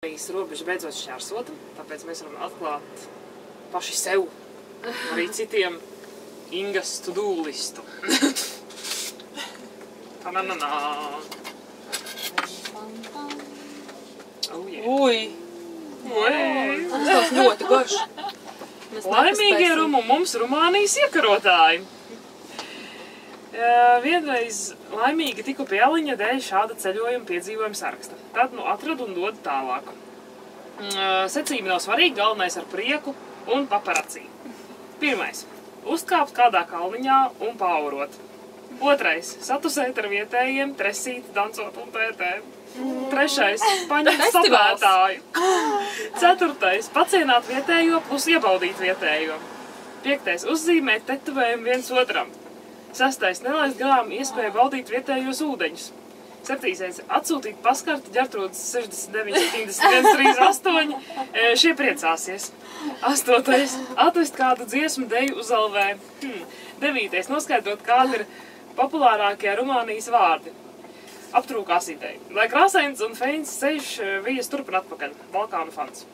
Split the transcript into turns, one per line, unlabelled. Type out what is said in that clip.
Robeža beidzot šķērsota, tāpēc mēs varam atklāt paši sev, arī citiem Ingas to-do listu. Ta-na-na-na! Oh, yeah.
Ui! Tas tāds ļoti garš.
Laimīgie mums Rumānijas iekarotāji! Vienreiz laimīgi tiku pie Aliņa dēļ šāda ceļojuma piedzīvojuma saraksta. Tad atradu un dodu tālāk. Secība nav svarīga, galvenais ar prieku un paparacī. Pirmais. Uzkāpt kādā kalniņā un paurot. Otrais. Satusēt ar vietējiem, tresīt, dancot un tētēt. Trešais. Paņemt stopētāju. Ceturtais. Pacienāt vietējo plus iebaudīt vietējo. Piektais. Uzzīmēt tetovējumu viens otram. Sestais. Nelaist garām iespēju baudīt vietējos ūdeņus. Septītais. Atsūtīt paskarti Ģertrūdas 69 71 38. Šie priecāsies. Astotais. Atvest kādu dziesmu deju uz LV. Devītais. Noskaidrot, kādi ir populārākie Rumānijas vārdi. Aptrūkās ideja. Lai krāsains un feins ceļš vijas turpin atpakaļ. Balkānu fans.